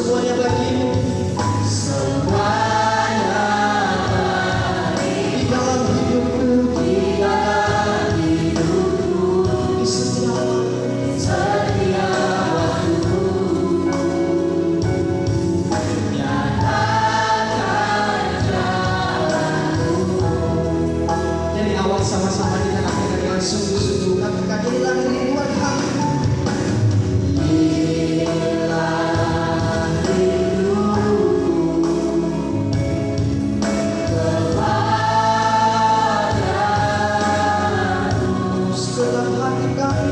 semuanya bagimu. Semuanya Di dalam hidupku, di dalam hidupku, di setiap waktu. setiap waktu, nyatakan jalanmu. Dari awal sama-sama kita katakan dengan sungguh-sungguh, katakan inilah rinduan kami. Segenap hati kami,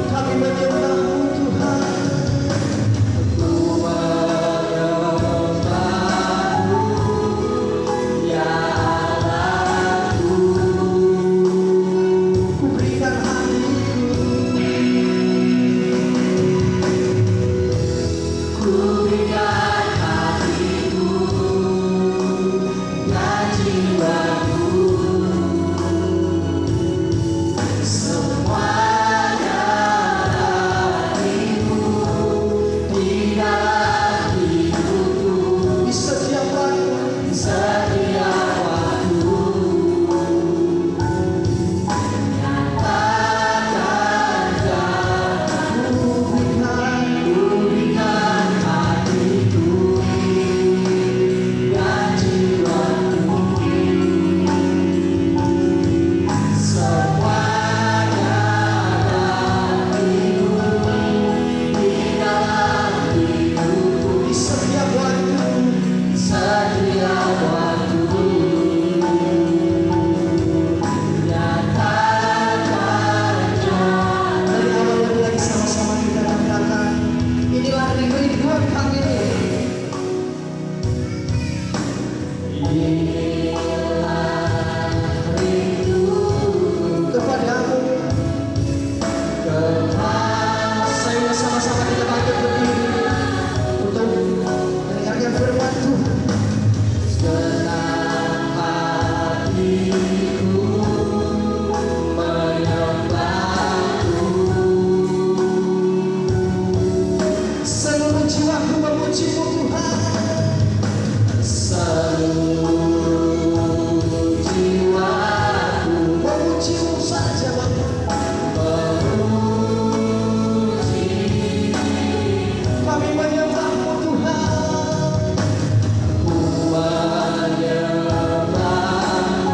kami menyembahmu Tuhan. Ku berikan hatiku, di setiap waktu. Di setiap waktu. Dari awal dari lagi sama-sama kita katakan, inilah rinduan kami. Kepadamu. Saya sama-sama kita bangkit berdiri untuk mendengarkan firman Tuhan. Seluruh jiwaku memujimu Tuhan. Memujimu saja kami menyembahmu Tuhan. Ku berikan hatiku,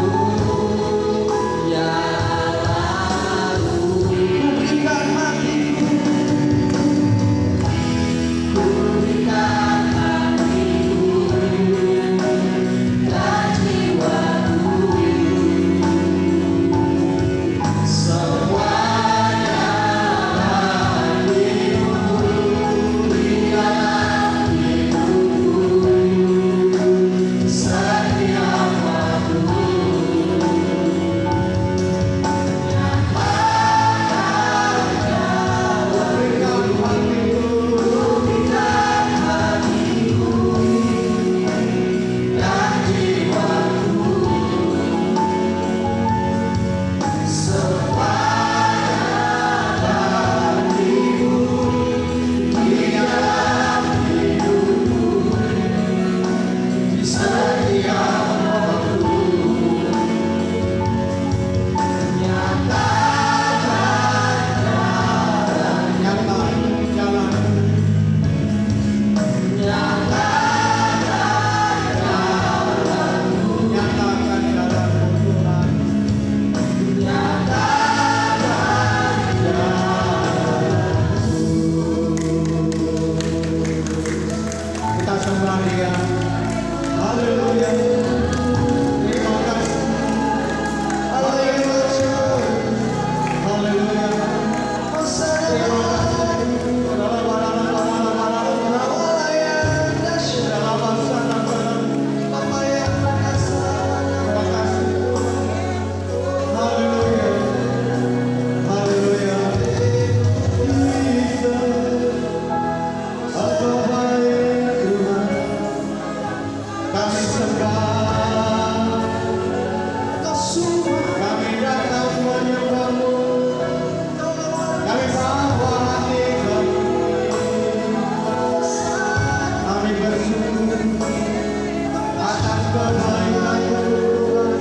kebaikan Tuhan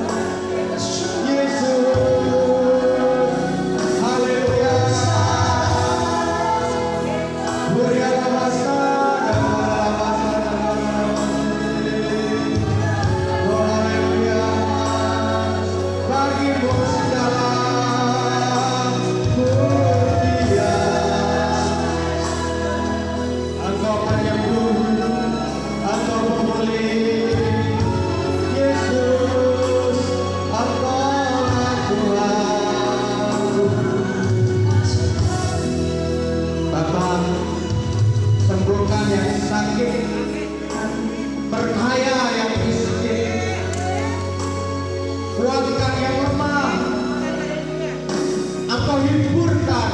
Yesus. Haleluya. Oh haleluya. Bagimu segala pujian. Engkau penyembuh, Engkau pemulih, Yesus, Engkaulah Tuhan. Bapa, sembuhkan yang sakit, berkaya yang miskin, kuatkan yang lemah, Engkau hiburkan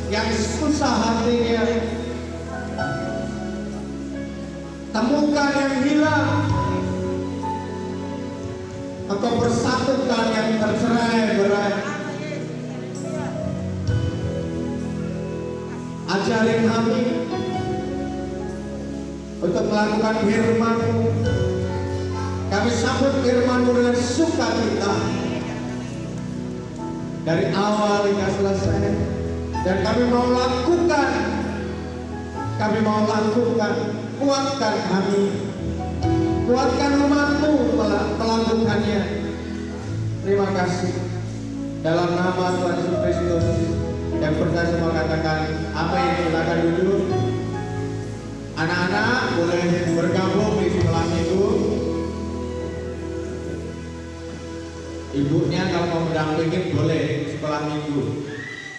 yang susah hatinya, temukan yang hilang, Engkau bersatukan yang tercerai-berai. Ajari kami untuk melakukan firman-Mu. Kami sambut firman-Mu dengan sukacita dari awal hingga selesai, dan kami mau lakukan. Kuatkan kami, kuatkan umat-Mu melakukannya. Terima kasih dalam nama Tuhan Yesus Kristus. Yang percaya semua katakan amin. Silakan duduk. Anak-anak boleh bergabung di sekolah minggu. Ibunya kalau mau mendampingin boleh di sekolah minggu,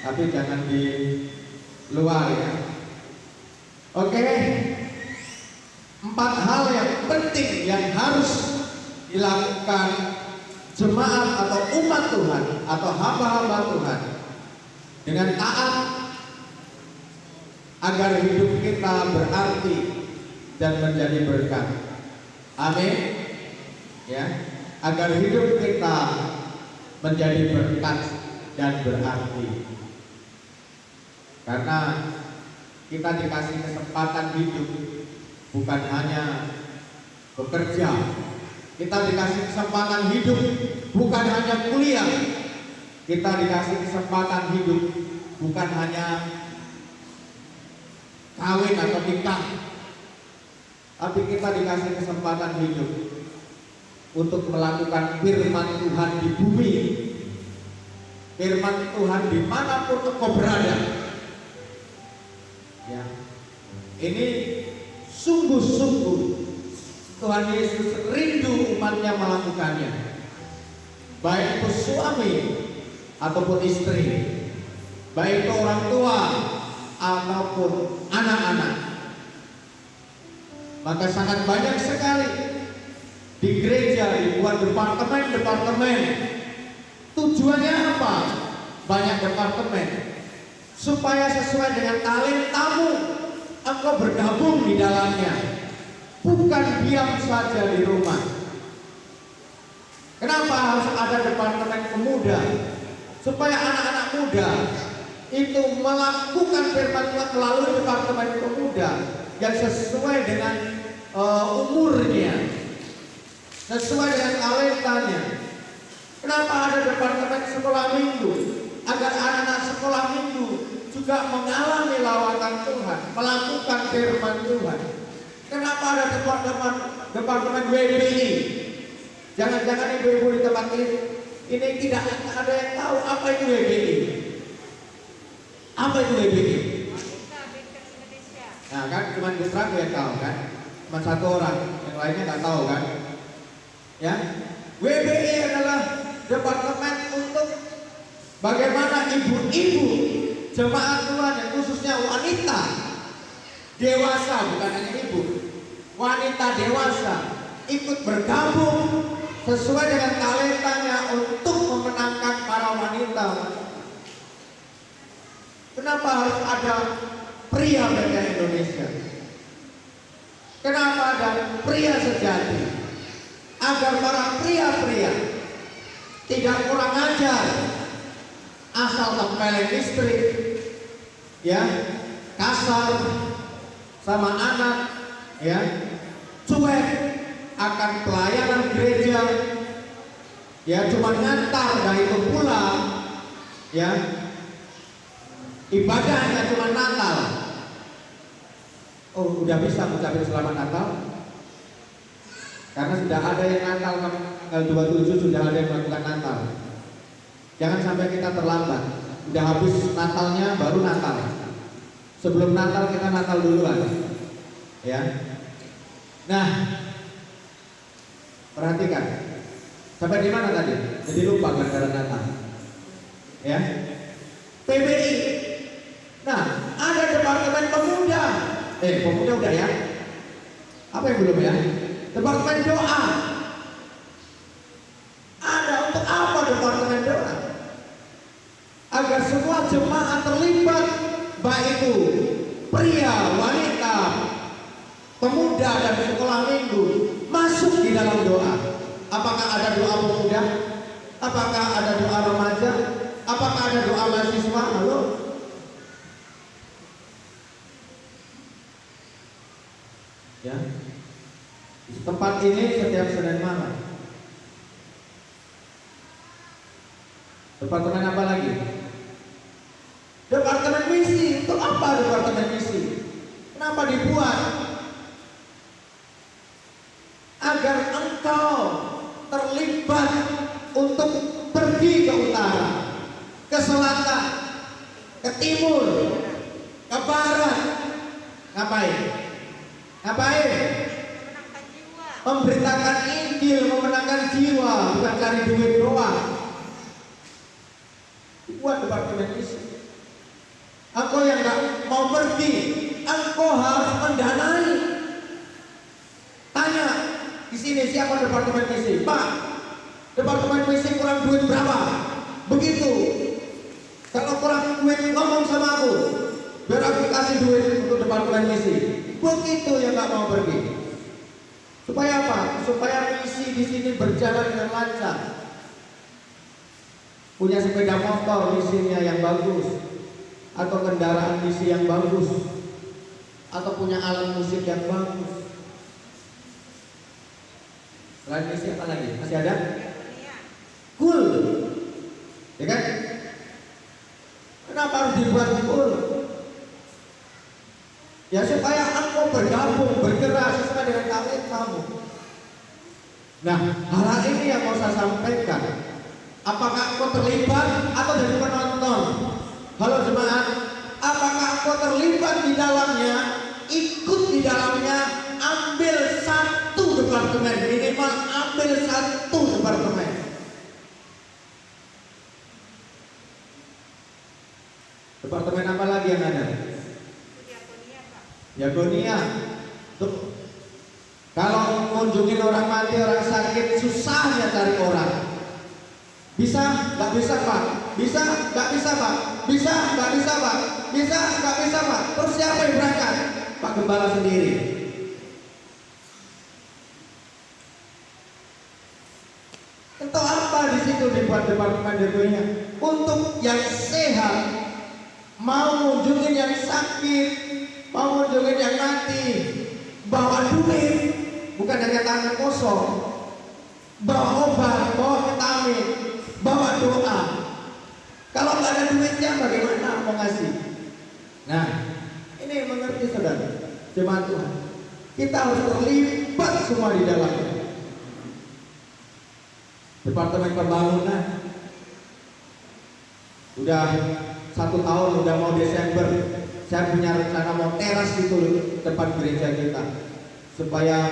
tapi jangan di luar ya. Oke, 4 hal yang penting yang harus dilakukan jemaat atau umat Tuhan atau hamba-hamba Tuhan dengan taat agar hidup kita berarti dan menjadi berkat. Amin. Ya, agar hidup kita menjadi berkat dan berarti. Karena kita dikasih kesempatan hidup, bukan hanya bekerja. Kita dikasih kesempatan hidup, bukan hanya kuliah. Kita dikasih kesempatan hidup, bukan hanya kawin atau nikah, tapi kita dikasih kesempatan hidup untuk melakukan firman Tuhan di bumi, firman Tuhan dimanapun engkau berada. Ya, ini sungguh-sungguh Tuhan Yesus rindu umatnya melakukannya, baik itu suami ataupun istri, baik itu orang tua ataupun anak-anak. Maka sangat banyak sekali di gereja dibuat departemen. Tujuannya apa? Banyak departemen supaya sesuai dengan talentamu engkau bergabung di dalamnya, bukan diam saja di rumah. Kenapa harus ada departemen pemuda? Supaya anak-anak muda itu melakukan firman Tuhan melalui departemen pemuda yang sesuai dengan umurnya, sesuai dengan talentanya. Kenapa ada departemen sekolah minggu? Agar anak-anak sekolah minggu juga mengalami lawatan Tuhan, melakukan firman Tuhan. Kenapa ada departemen WBI? Jangan-jangan ibu-ibu di tempat ini tidak ada yang tahu apa itu WBI. Apa itu WBI? Nah kan cuma Putra yang tahu kan, cuma 1 orang, yang lainnya nggak tahu kan? Ya, WBI adalah departemen untuk bagaimana ibu-ibu jemaat Tuhan yang khususnya wanita dewasa, bukan hanya ibu, wanita dewasa ikut bergabung sesuai dengan talentanya untuk memenangkan para wanita. Kenapa harus ada pria beda Indonesia? Kenapa ada pria sejati? Agar para pria-pria tidak kurang ajar, asal tempelin istri, ya, kasar sama anak, ya, cuek akan pelayan ya cuma ngantar, dah itu pulang, ya ibadahnya cuma Natal. Oh, udah bisa mengucapkan selamat Natal? Karena sudah ada yang Natal tanggal 27, sudah ada yang melakukan Natal. Jangan sampai kita terlambat. Udah habis Natalnya baru Natal. Sebelum Natal kita Natal duluan. Ya. Nah, perhatikan. Sampai di mana tadi? Jadi lupa gara-gara Natal. Ya. PBI. Nah, ada departemen pemuda. Pemuda udah ya? Apa yang belum ya? Departemen doa. Ada untuk apa departemen doa? Agar semua jemaat terlibat, baik itu pria, wanita, pemuda dan sekolah minggu masuk di dalam doa. Apakah ada doa pemuda? Apakah ada doa remaja? Apakah ada doa mahasiswa? Halo? Ya. Di tempat ini setiap Senin malam. Departemen apa lagi? Departemen misi. Untuk apa departemen misi? Kenapa dibuat? Agar engkau terlibat untuk pergi ke utara, ke selatan, ke timur, ke barat. Ngapain? Ngapain? Memberitakan Injil, memenangkan jiwa, bukan cari duit doang. Buat departemen misi. Engkau yang gak mau pergi, engkau harus mendanai. Tanya di sini siapa departemen misi? Pak, departemen misi kurang duit berapa? Begitu. Kalau kurang duit ngomong sama aku, biar aku kasih duit untuk departemen misi. Begitu yang gak mau pergi. Supaya apa? Supaya misi di sini berjalan dengan lancar. Punya sepeda motor misinya yang bagus, atau kendaraan misi yang bagus, atau punya alat musik yang bagus. Selain misi apa lagi? Masih ada? Cool, ya kan? Kenapa harus dibuat cool? Ya supaya engkau bergabung, bergerak sesuai dengan talent kamu. Nah, hal ini yang mau saya sampaikan. Apakah engkau terlibat atau jadi penonton? Halo jemaat, apakah engkau terlibat di dalamnya, ikut di dalamnya, ambil satu departemen, minimal ambil satu departemen. Departemen apa lagi yang ada? Diakonia. Tuh. Kalau mengunjungi orang mati, orang sakit, susahnya cari orang. Bisa? Gak bisa Pak? Bisa? Gak bisa Pak? Bisa? Gak bisa Pak? Bisa? Gak bisa Pak? Terus siapa yang berangkat? Pak Gembala sendiri. Untuk apa di situ dibuat departemen diakonia? Untuk yang sehat, mau mengunjungi yang sakit, mau mengunjungi yang mati, bawa duit, bukan hanya tangan kosong, bawa obat, bawa vitamin, bawa doa. Kalau nggak ada duitnya bagaimana mau ngasih? Nah, ini mengerti saudara, jemaat Tuhan. Kita harus terlibat semua di dalamnya. Departemen pembangunan udah 1 tahun, udah mau Desember. Saya punya rencana mau teras itu depan gereja kita, supaya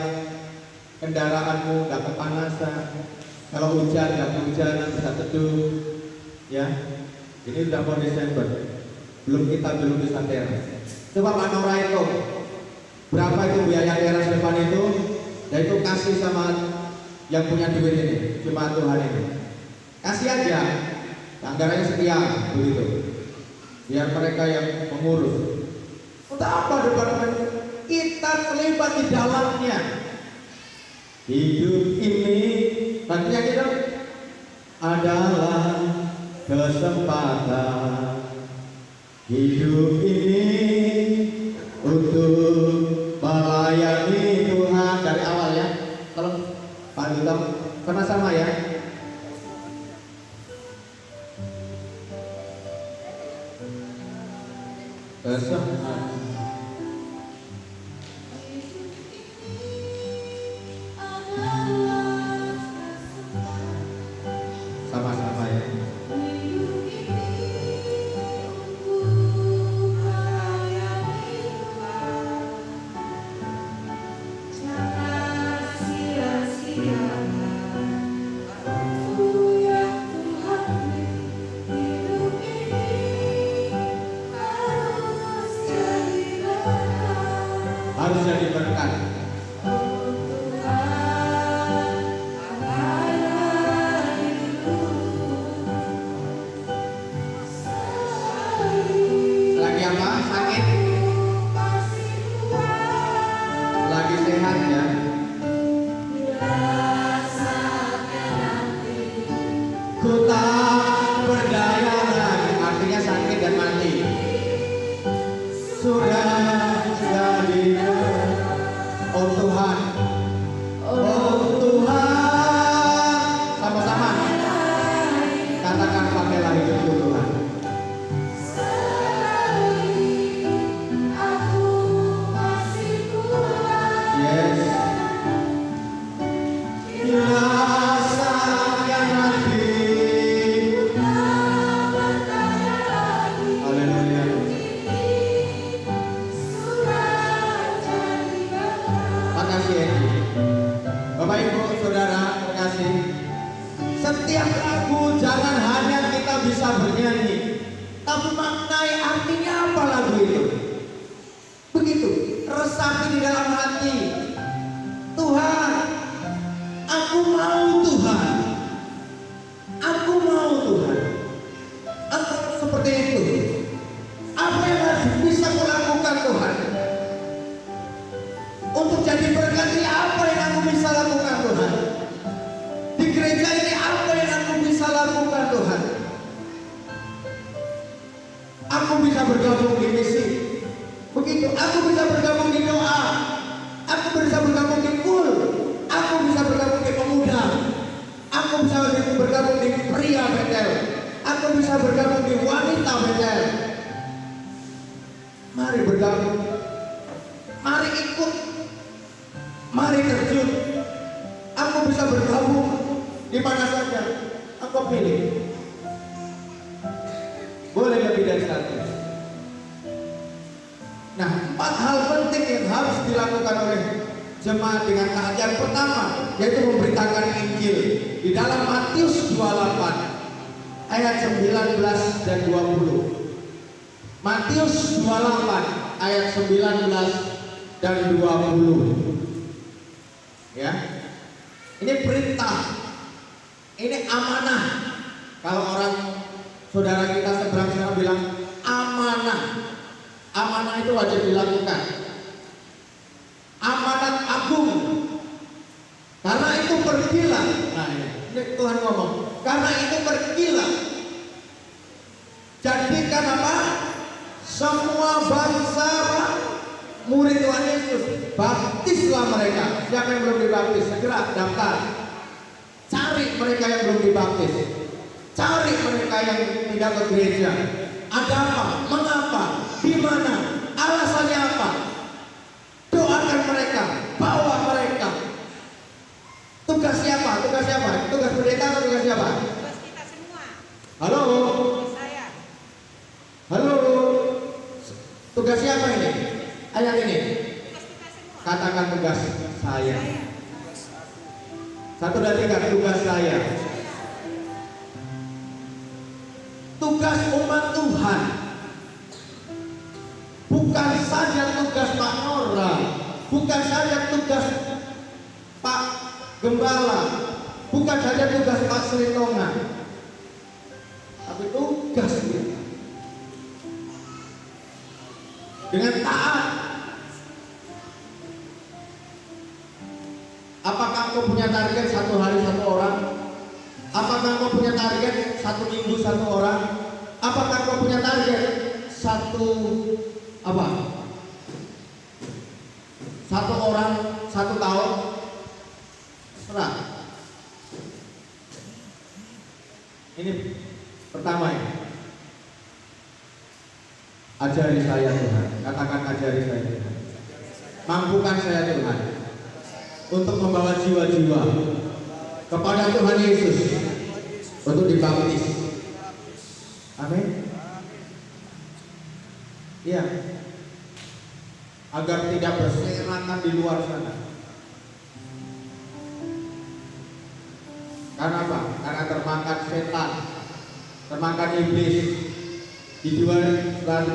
kendaraanmu gak kepanasan. Kalau hujan gak kehujanan, bisa teduh. Ya, ini udah mau Desember, belum bisa teras. Coba Pak Nora itu berapa itu biaya teras depan itu? Dan itu kasih sama yang punya duit ini, jemaat Tuhan ini. Kasih aja, anggarannya sekian begitu. Biar mereka yang mengurus. Untuk apa departemen? Kita terlibat di dalamnya. Hidup ini, nantinya kita adalah kesempatan. Hidup ini untuk melayani Tuhan dari awal ya. Kalau Pak Duta sama-sama ya. bersemangat. Sama-sama ya. Harus jadi berkat. Lagi apa? Sakit? Lagi sehat ya? Ku tak berdaya lagi. Artinya sakit dan mati. Sudah jadi oh Tuhan, oh Tuhan, sama-sama katakan pakailah hidupku Tuhan. Yes. Rasakan hati. Haleluya. Makasih ya. Bapak Ibu Saudara, terkasih. Setiap lagu jangan hanya kita bisa bernyanyi, tapi maknai artinya apa lagu itu. Begitu, resapi di dalam hati. Tuhan, aku mau Tuhan. Aku mau Tuhan. Atau seperti itu. Apa yang harus bisa kulakukan Tuhan? Untuk jadi berkat ini apa yang aku bisa lakukan Tuhan? Di gereja ini apa yang aku bisa lakukan Tuhan? Aku bisa bergabung di misi. Begitu, aku bisa bergabung di doa. Aku bisa bergabung di kul. Aku bisa bergabung di pemuda. Aku bisa bergabung di pria Betel. Aku bisa bergabung di wanita Betel. Mari bergabung. Mari ikut. Mari terjun. Aku bisa bergabung di mana saja. Aku pilih. Boleh lebih dari satu. Nah, 4 hal penting yang harus dilakukan oleh jemaat dengan taat. Yang pertama, yaitu memberitakan Injil. Di dalam Matius 28 ayat 19 dan 20. Matius 28 ayat 19 dan 20. Ya. Ini perintah. Ini amanah. Kalau orang saudara kita seberang sana bilang amanah. Amanah itu wajib dilakukan. Amanat agung. Karena itu pergilah. Nah, ini Tuhan ngomong. Karena itu pergilah. Jadikan apa? Semua bangsa murid Tuhan Yesus. Baptislah mereka. Siapa yang belum dibaptis? Segera daftar. Cari mereka yang belum dibaptis. Cari mereka yang tidak ke gereja. Ada apa? Mengapa? Di mana? Alasannya apa? Doakan mereka. Bawa mereka. Tugas siapa? Tugas siapa? Tugas pendeta atau tugas siapa? Tugas kita semua. Halo? Saya. Halo? Tugas siapa ini? Ayat ini. Tugas kita semua. Katakan tugas saya. Saya. 1 dan 3, tugas saya. Tugas umat Tuhan. Bukan saja tugas Pak Nora, bukan saja tugas Pak Gembala, bukan saja tugas Pak Sritonga, tapi tugas kita. Dengan taat. Apakah kau punya target 1 hari 1 orang? Apakah kau punya target 1 minggu 1 orang? Apakah kau punya target 1 apa? 1 orang 1 tahun? Serah. Ini pertama ya. Ajari saya Tuhan. Katakan ajari saya Tuhan. Mampukan saya Tuhan untuk membawa jiwa-jiwa kepada Tuhan Yesus untuk dibaptis. Amin. Iya. Agar tidak berserakan di luar sana. Karena apa? Karena termakan setan, termakan iblis. Di dua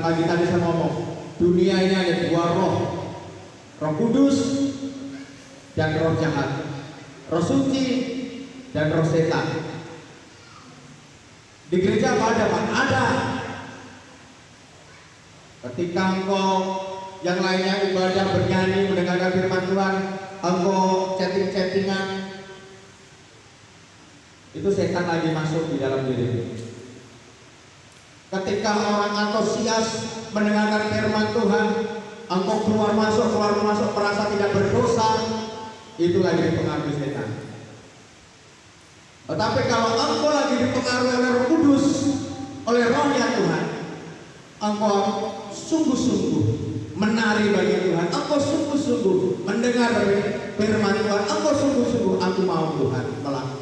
pagi tadi saya ngomong, dunia ini ada dua roh, Roh Kudus dan roh jahat, roh suci dan roh setan. Di gereja apa ada Pak? Ada. Ketika engkau yang lainnya ibadah, bernyanyi, mendengarkan firman Tuhan, engkau chatting-chattingan, itu setan lagi masuk di dalam diri. Ketika orang antusias mendengarkan firman Tuhan, engkau keluar masuk, merasa tidak berdosa, itu lagi dipengaruhi setan. Tetapi kalau engkau lagi dipengaruhi oleh Roh Kudus, oleh Rohnya Tuhan, engkau sungguh-sungguh menari bagi Tuhan, engkau sungguh-sungguh mendengar dari firman Tuhan, engkau sungguh-sungguh, aku mau Tuhan melakukannya.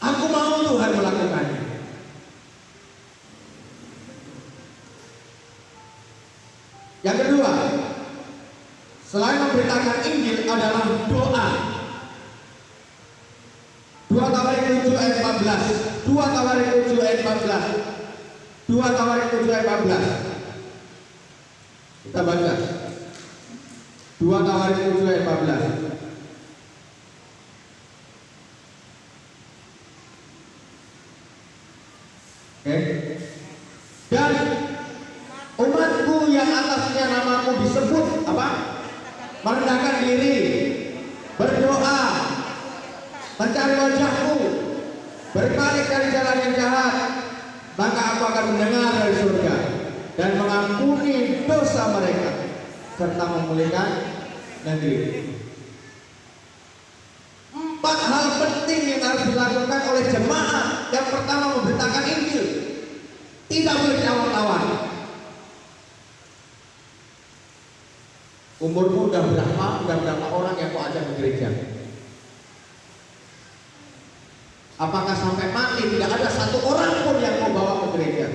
Aku mau Tuhan melakukannya. Yang kedua, selain memberitakan Injil adalah doa. 2 Tawarik 7 ayat 14. 2 Tawarik 7 ayat 14. 2 Tawarik 7 ayat 14. Kita baca. 2 Tawarik 7 ayat 14. Oke. Dan umatku yang atasnya namaku disebut apa? Merendahkan diri, berdoa, mencari wajahku, berbalik dari jalan yang jahat, maka aku akan mendengar dari surga dan mengampuni dosa mereka serta memulihkan negeri. 4 hal penting yang harus dilakukan oleh jemaat. Yang pertama, memberitakan Injil. Tidak boleh tawar-tawar. Umurmu udah berapa orang yang kau ajak ke gereja? Apakah sampai mati tidak ada satu orang pun yang kau bawa ke gereja?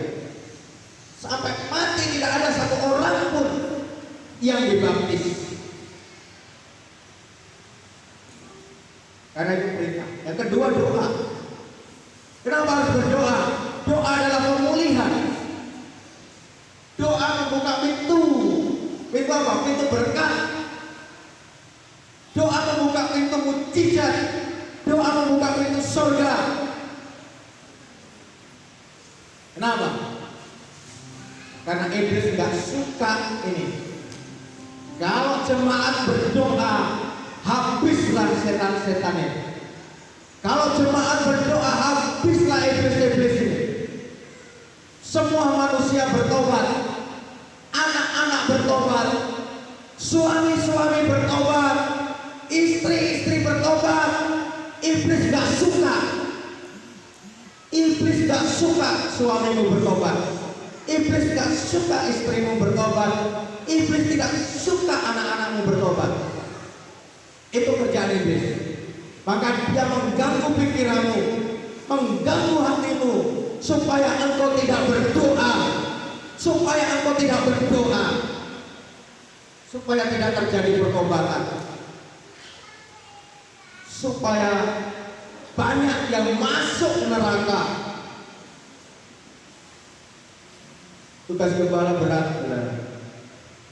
Sampai mati tidak ada satu orang pun yang dibaptis. Karena itu perintah. Yang kedua, doa. Kenapa harus berdoa? Doa adalah pemulihan. Doa membuka pintu. Pintu apa? Pintu berkat. Doa membuka pintu mujizat. Doa membuka pintu surga. Kenapa? Karena iblis nggak suka ini. Kalau jemaat berdoa, habislah setan-setannya. Kalau jemaat berdoa, habislah iblis-iblis ini. Semua manusia bertobat, anak-anak bertobat, suami-suami bertobat, istri-istri bertobat. Iblis gak suka. Iblis gak suka suamimu bertobat. Iblis gak suka istrimu bertobat. Iblis tidak suka anak-anakmu bertobat. Itu kerjaan iblis. Maka dia mengganggu pikiranmu, mengganggu hatimu, supaya engkau tidak berdoa, supaya engkau tidak berdoa, supaya tidak terjadi pertobatan, supaya banyak yang masuk neraka. Tugas gembala berat, saudara.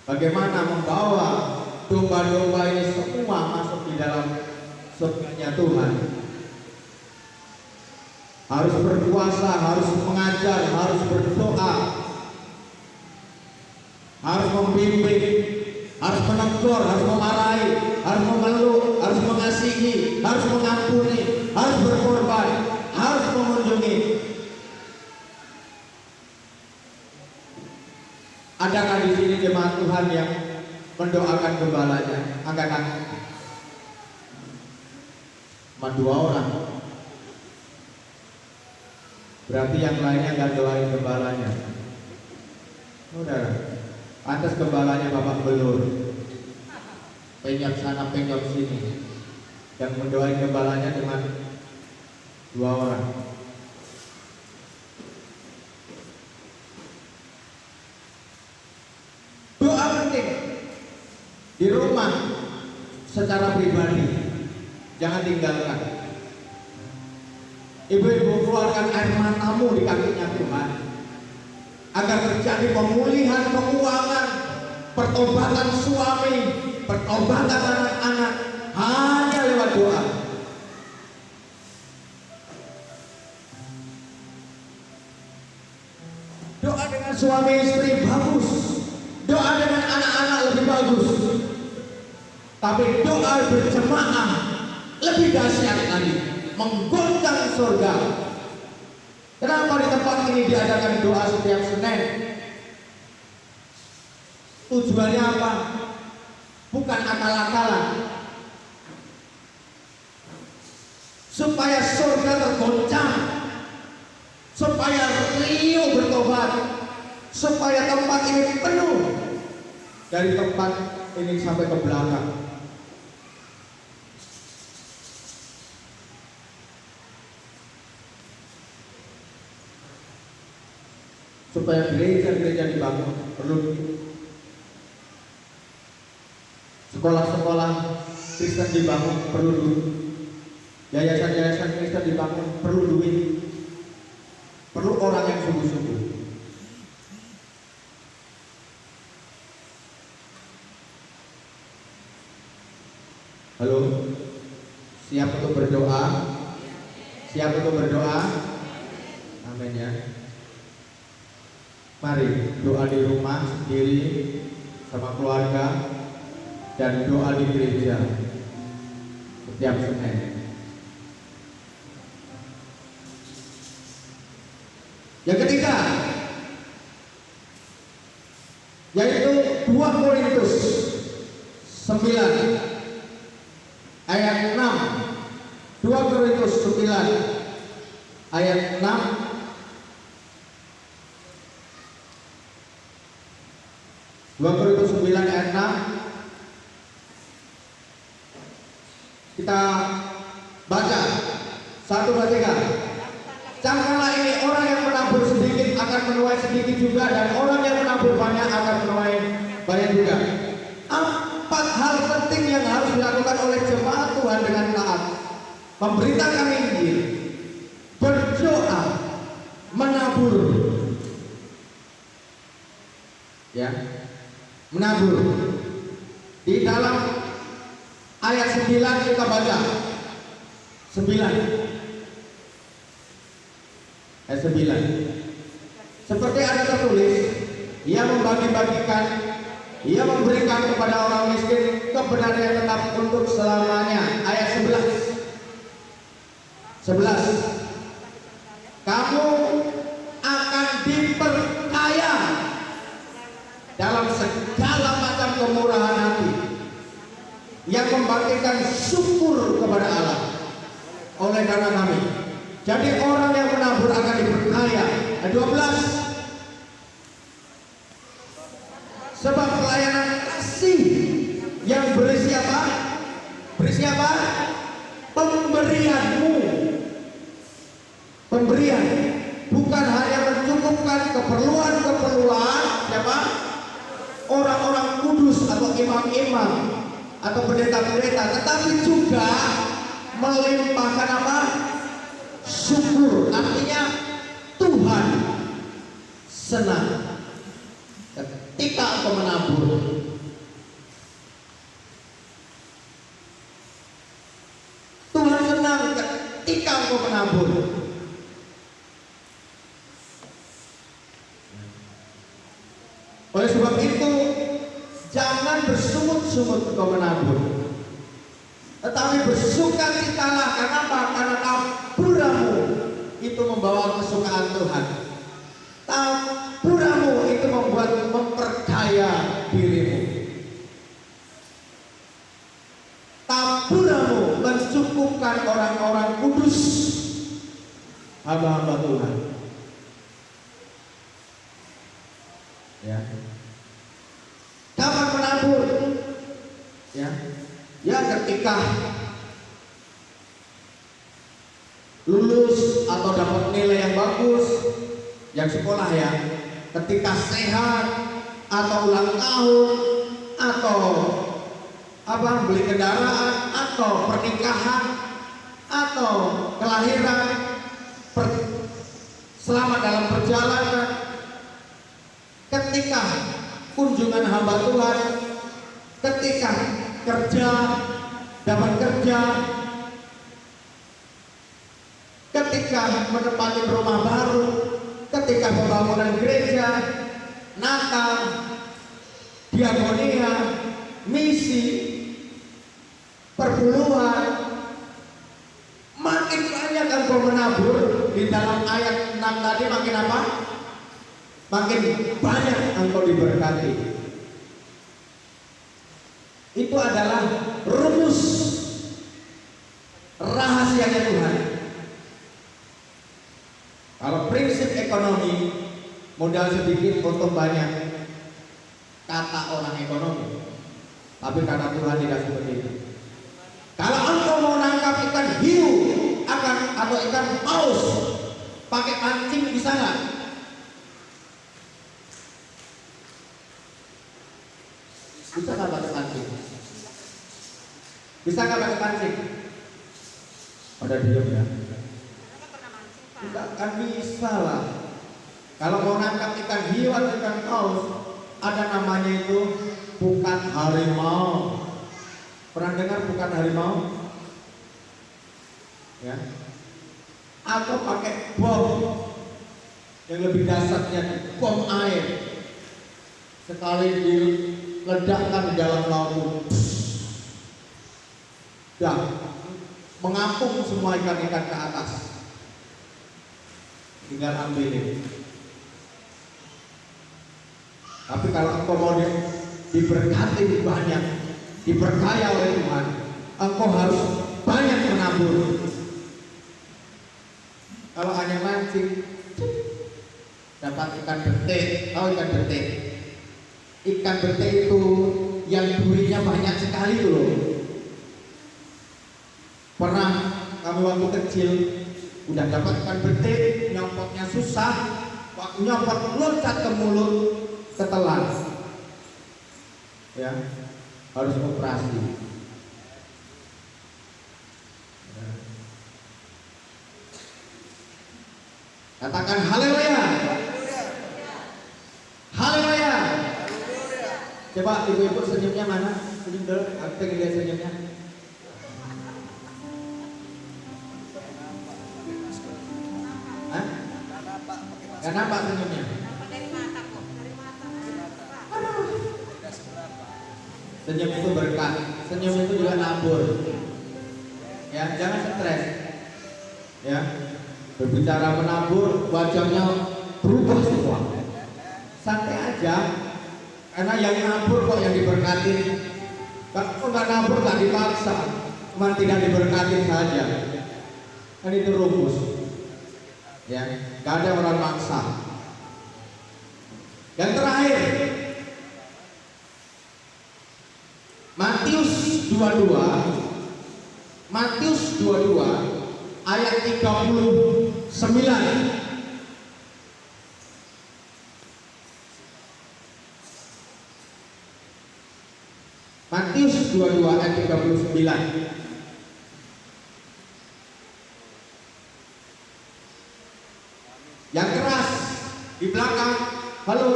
Bagaimana membawa domba-domba ini semua masuk di dalam surganya Tuhan. Harus berpuasa, harus mengajar, harus berdoa, harus membimbing, harus menegur, harus memarahi, harus memeluk, harus mengasihi, harus mengampuni, harus berkorban, harus mengunjungi. Adakah di sini jemaat Tuhan yang mendoakan gembalanya? Angkat tangan. Cuma 2 orang. Berarti yang lainnya nggak doain gembalanya. Saudara, atas gembalanya Bapak belur, penyok sana penyok sini. Yang mendoain gembalanya cuma 2 orang. Doa penting di rumah secara pribadi, jangan tinggalkan. Ibu-ibu, keluarkan air matamu di kakinya Tuhan agar terjadi pemulihan keuangan, pertobatan suami, pertobatan anak-anak hanya lewat doa. Doa dengan suami istri bagus, doa dengan anak-anak lebih bagus, tapi doa berjemaah lebih dahsyat lagi, menggoncang surga. Kenapa di tempat ini diadakan doa setiap Senin? Tujuannya apa? Bukan akal-akalan, supaya surga tergoncang, supaya Rio bertobat, supaya tempat ini penuh, dari tempat ini sampai ke belakang. Supaya gereja-gereja dibangun, perlu sekolah-sekolah Kristen dibangun, perlu duit. Yayasan-yayasan Kristen dibangun, perlu duit. Perlu orang yang sungguh-sungguh. Halo, siap untuk berdoa? Siap untuk berdoa? Amin ya. Mari doa di rumah sendiri sama keluarga, dan doa di gereja setiap Senin. Yang ketiga, yaitu 2 Korintus 9 ayat 6. 2 Korintus 9 ayat 6. 2 Korintus 9 ayat 6. Kita baca 1, 2, 3. Camkanlah ini, orang yang menabur sedikit akan menuai sedikit juga, dan orang yang menabur banyak akan menuai banyak juga. 4 hal penting yang harus dilakukan oleh jemaat Tuhan dengan taat: memberitakan Injil, berdoa, menabur. Ya, menabur. Di dalam ayat 9 kita baca 9 ayat 9. Seperti ada tertulis, ia membagi-bagikan, ia memberikan kepada orang miskin kebenaran yang tetap untuk selamanya. Ayat 11. Kamu akan diperkaya dalam segala macam kemurahan hati, yang membangkitkan syukur kepada Allah oleh karena kami. Jadi orang yang menabur akan diperkaya. 12. Sebab pelayanan kasih yang berisi apa? Berisi apa? Pemberianmu. Pemberian bukan hanya mencukupkan keperluan-keperluan siapa? Orang-orang kudus atau imam-imam atau pendeta-pendeta, tetapi juga melimpahkan apa? Syukur. Artinya Tuhan senang ketika engkau menabur. Tuhan senang ketika engkau menabur. Oleh sebab itu, jangan bersungut-sungut engkau menabur, tetapi bersukacitalah. Karena apa? Karena taburamu itu membawa kesukaan Tuhan. Taburamu itu memperkaya dirimu. Taburamu mencukupkan orang-orang kudus, hamba-hamba Tuhan. Ya. Kapan menabur? Ya. Ya ketika lulus atau dapat nilai yang bagus, yang sekolah ya. Ketika sehat atau ulang tahun atau beli kendaraan atau pernikahan atau kelahiran, selamat dalam perjalanan, ketika kunjungan hamba Tuhan, ketika kerja, dapat kerja, ketika menempati rumah baru, ketika pembangunan gereja, Natal, diakonia, misi, perpuluhan, makin banyak engkau menabur. Di dalam ayat 6 tadi makin apa? Makin banyak engkau diberkati. Itu adalah rumus rahasianya Tuhan. Kalau prinsip ekonomi, modal sedikit untung banyak, kata orang ekonomi. Tapi kata Tuhan tidak seperti itu. Kalau engkau mau nangkap ikan hiu atau ikan paus pakai pancing, bisa nggak? Bisa nggak pakai pancing? Bisa nggak pakai pancing? Pada diem ya. Tidak akan bisa lah. Kalau mau nangkap ikan hiu atau ikan paus, ada namanya itu bukan harimau. Pernah dengar bukan harimau? Ya. Atau pakai bom yang lebih dasarnya bom air. Sekali diledakkan di dalam laut, dan mengapung semua ikan-ikan ke atas. Tinggal ambilin. Tapi kalau engkau mau diberkati banyak, diperkaya oleh Tuhan, engkau harus banyak menabur. Kalau hanya mancing, dapat ikan betik. Tahu ikan betik? Ikan betik itu yang durinya banyak sekali tuh loh. Pernah kami waktu kecil udah dapat ikan betik, nyopotnya susah. Waktu nyopot loncat ke mulut, ketelan. Ya, harus operasi. Katakan haleluya. Haleluya. Coba ibu-ibu senyumnya mana? Senyum dulu, aku pengen lihat senyumnya. Hah? Gak nampak senyumnya. Dari mata kok, dari mata. Senyum itu berkah, senyum itu juga nabur. Ya, jangan stres. Ya, berbicara menabur, wajahnya berubah semua. Santai aja, karena yang nabur kok yang diberkati. Kalau nggak nabur nggak dipaksa, cuma tidak diberkati saja. Kan itu rumus. Ya, nggak ada orang maksa. Yang terakhir, Matius 22 ayat 39. Matius 22 ayat 39. Yang keras di belakang. Halo.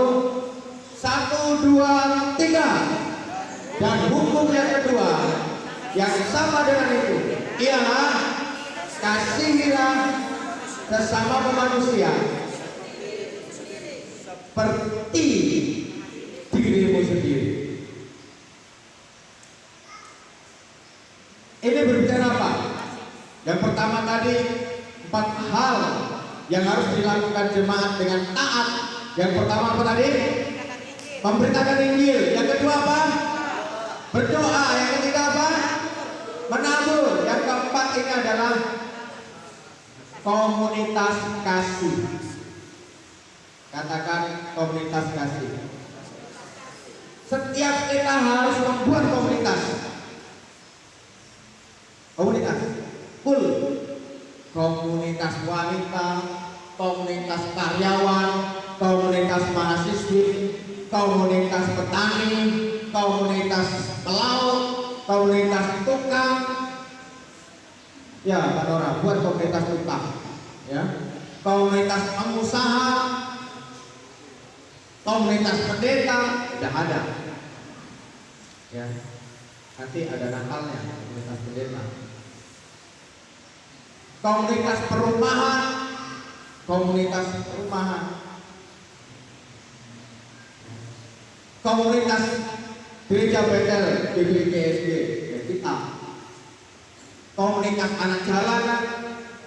1, 2, 3. Dan hukum yang kedua yang sama dengan itu ialah kasihilah sesama manusia seperti dirimu sendiri. Ini berbicara apa? Yang pertama tadi 4 hal yang harus dilakukan jemaat dengan taat. Yang pertama apa tadi? Memberitakan Injil. Yang kedua apa? Berdoa. Yang ketiga apa? Menabur. Yang keempat ini adalah komunitas kasih. Katakan komunitas kasih. Setiap kita harus membuat komunitas. Komunitas. Full. Komunitas wanita, komunitas karyawan, komunitas mahasiswi, komunitas petani, komunitas pelaut, komunitas tukang. Ya, Pak Nora, buat komunitas tukang. Ya. Komunitas pengusaha, komunitas pendeta, tidak ada. Ya, nanti ada nakalnya komunitas pendeta. Komunitas perumahan, komunitas perumahan, komunitas gereja Betel, GBGSG, ya kita. Komunitas anak jalanan,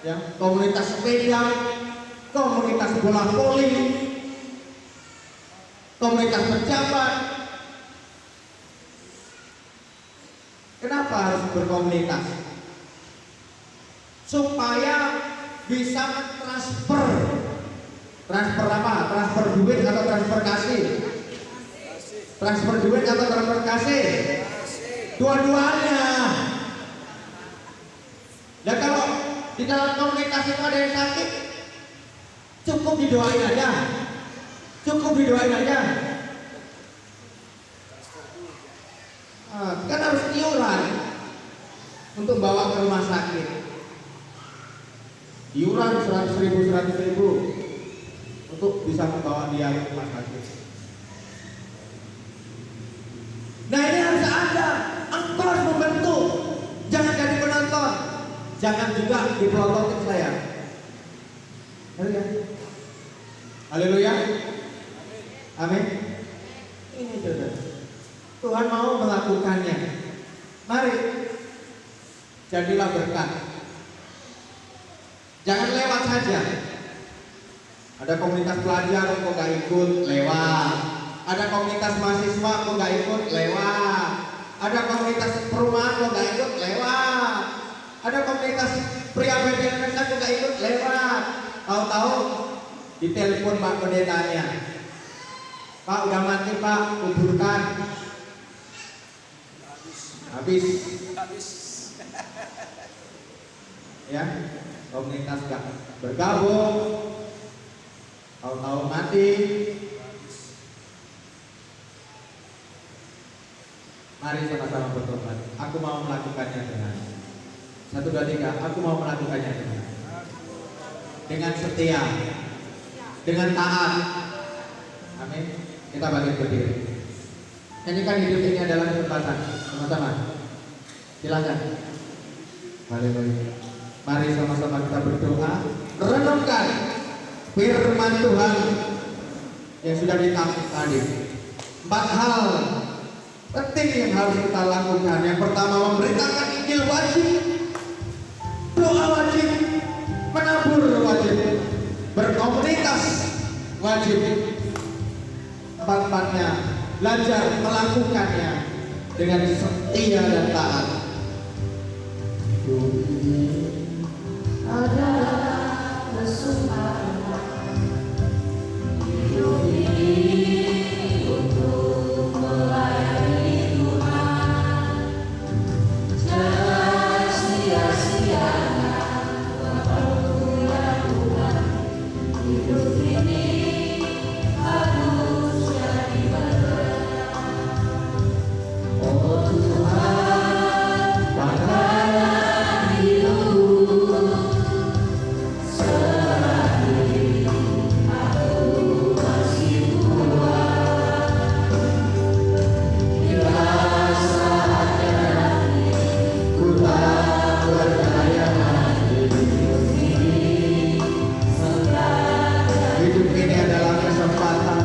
ya, komunitas sepeda, komunitas bola voli, komunitas pejabat. Kenapa harus berkomunitas? Supaya bisa mentransfer. Transfer apa? Transfer duit atau transfer kasih? Transfer duit atau transfer kasih? Dua-duanya. Dan kalau di dalam komunitas itu ada yang sakit, cukup didoain aja. Cukup didoain aja. Kan harus iuran untuk bawa ke rumah sakit. Iuran 100.000 untuk bisa membawa dia ke rumah sakit. Nah, ini harus ada. Engkau harus membentuk. Jangan jadi penonton. Jangan juga dipelototin saya. Haleluya. Haleluya. Amin. Ini saudara. Tuhan mau melakukannya. Mari. Jadilah berkat. Jangan lewat saja. Ada komunitas pelajar kok gak ikut, lewat. Ada komunitas mahasiswa kok gak ikut, lewat. Ada komunitas perumahan kok gak ikut, lewat. Ada komunitas pria BPN kok gak ikut, lewat. Tahu-tahu ditelepon Pak Pendetanya. Pak udah mati Pak, kuburkan. Habis. Ya, komunitas gak bergabung. Tahu-tahu mati. Mari sama-sama bertobat. Aku mau melakukannya dengan 1, 2, 3. Aku mau melakukannya dengan setia, dengan taat. Amin. Kita balik berdiri. Nyanyikan hidup ini adalah kesempatan, teman-teman. Silakan. Haleluya. Mari sama-sama kita berdoa, renungkan firman Tuhan yang sudah ditampilkan tadi. 4 hal penting yang harus kita lakukan. Yang pertama, memberitakan Injil wajib, doa wajib, menabur wajib, berkomunitas wajib. 4-4-nya belajar melakukannya dengan setia dan taat. Adalah kesempatan hidup ini untuk melayani Tuhan. Jangan sia-siakan waktu yang Tuhan. Hidup ini harus jadi berkat. Oh Tuhan, banggalah hidupku. Selagi aku masih kuat, bila saatnya nanti ku tak berdaya lagi. Hidup ini adalah kesempatan. Hidup ini adalah kesempatan.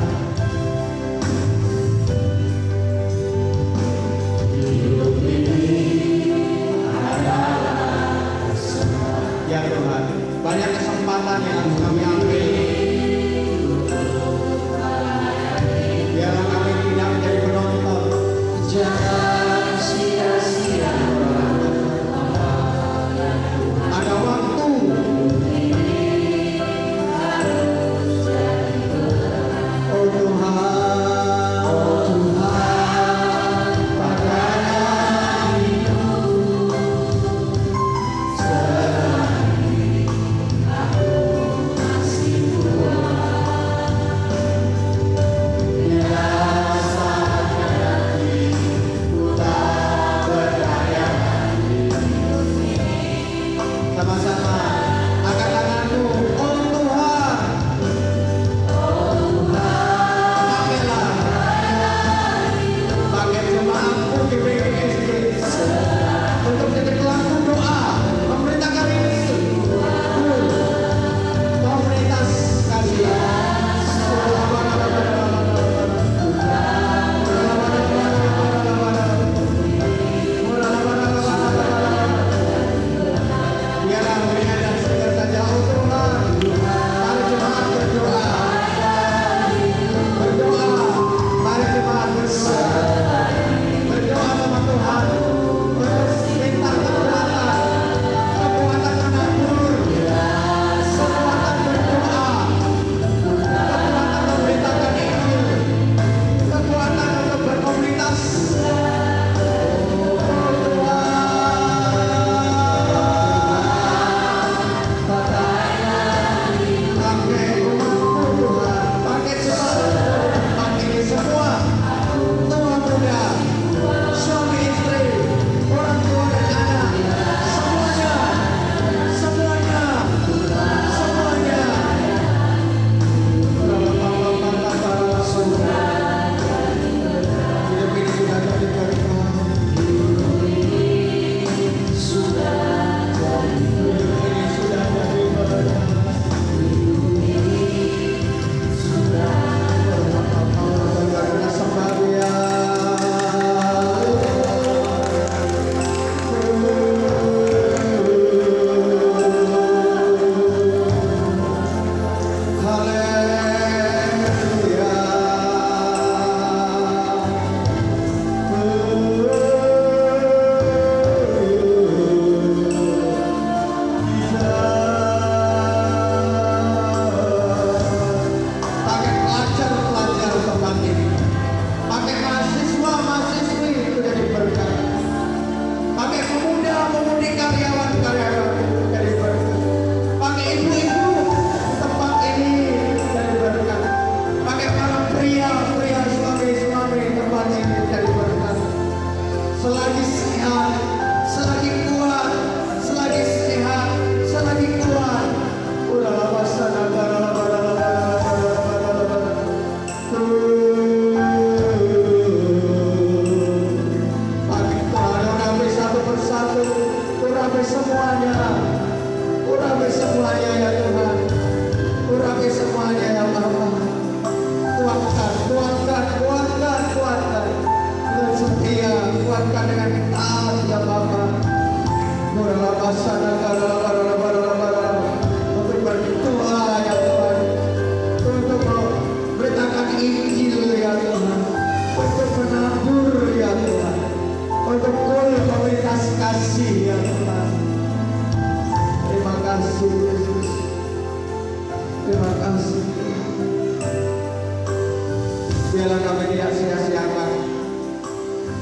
Ya Tuhan, banyak kesempatan yang harus kami ambil. Biarlah kami tidak menjadi penonton. Jangan sia-sia Ada waktu. harus jadi berkat. Oh Tuhan, Oh Tuhan, Sama-sama. Angkat tanganmu. Oh Tuhan. Pakailah. Pakai jemaatmu di PGSD untuk jadi pelaku doa. Memerintahkan ini. Komunitas kalian. Biarlah melihat dan segar saja, oh Tuhan. Mari jemaat berdoa. Berdoa. Mari jemaat berdoa. Berdoa sama Tuhan. Terus minta kekuatan. Kekuatan menabur. Kekuatan berdoa. Kekuatan memberitakan Injil. Kekuatan untuk berkomunitas. Pakai umatmu Tuhan, pakai jemaat, pakai semua tua muda, suami istri, orang tua dan anak, semuanya, semuanya, semuanya. Hidup ini sudah jadi berkah. Hidup ini sudah jadi berkah. Karena pakai pelajar-pelajar tempat ini, pakai mahasiswa-mahasiswi itu jadi berkat, pakai pemuda-pemudi karyawan-karyawan itu jadi berkat, pakai ibu-ibu tempat ini jadi berkat, pakai para pria-pria suami-suami tempat ini jadi berkat. Selagi sehat, selagi kuat, selagi sehat, selagi kuat. Udah lama sana urapi satu persatu, urapi semuanya, urapi semuanya ya Tuhan, urapi semuanya ya Bapa. Kuatkan, kuatkan, kuatkan, kuatkan dengan setia, kuatkan dengan taat ya Bapa. Untuk berdoa ya Tuhan, untuk memberitakan Injil ya Tuhan, untuk menabur ya Tuhan, untuk komunitas kasih ya Tuhan. Terima kasih Yesus, terima kasih. Biarlah kami tidak sia-siakan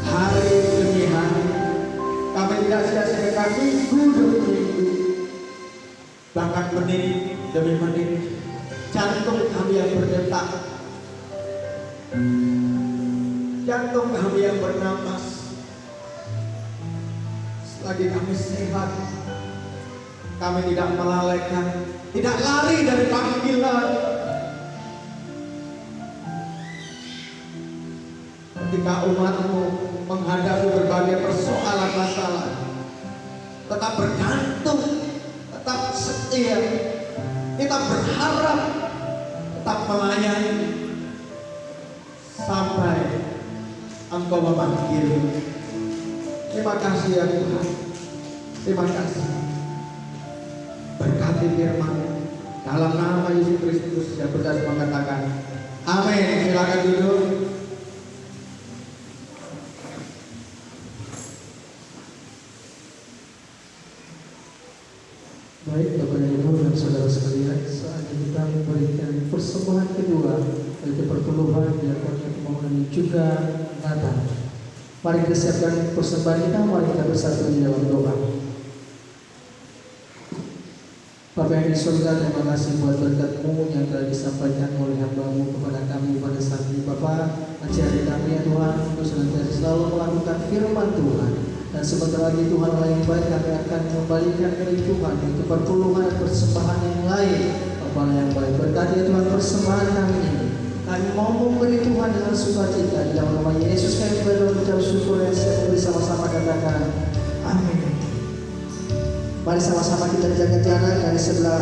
hari demi hari, kami tidak sia-siakan minggu demi minggu, bahkan menit demi menit. Jantung kami yang berdetak, jantung kami yang bernapas. Selagi kami sehat, kami tidak melalaikan, tidak lari dari panggilan. Ketika umatmu menghadapi berbagai persoalan masalah, tetap bergantung, tetap setia, kita berharap, tetap melayani sampai Engkau memanggil. Terima kasih ya Tuhan, terima kasih. Berkati firman dalam nama Yesus Kristus yang berdas mengatakan amin. Silakan duduk. Baik Bapak dan Ibu dan saudara sekalian, saatnya kita memberikan persembahan kedua, yaitu perpuluhan diakonnya pembangunan juga Natal. Mari kita siapkan persembahan kita, mari kita bersatu di dalam doa. Bapa yang di surga, terima kasih buat berkat-Mu yang telah disampaikan oleh hamba-Mu kepada kami pada saat ini Bapa. Ajari kami ya Tuhan untuk senantiasa selalu melakukan firman Tuhan. Dan sebentar lagi Tuhan Allah yang baik kami akan mengembalikan dari Tuhan itu perpuluhan persembahan yang lain kepada yang baik. Berkati ya Tuhan persembahan kami ini. Kami mau memberi Tuhan dengan sukacita. Di dalam nama Yesus kami berdoa mengucap syukur dan bersama-sama katakan amin. Mari sama-sama kita jaga jarak dari sebelah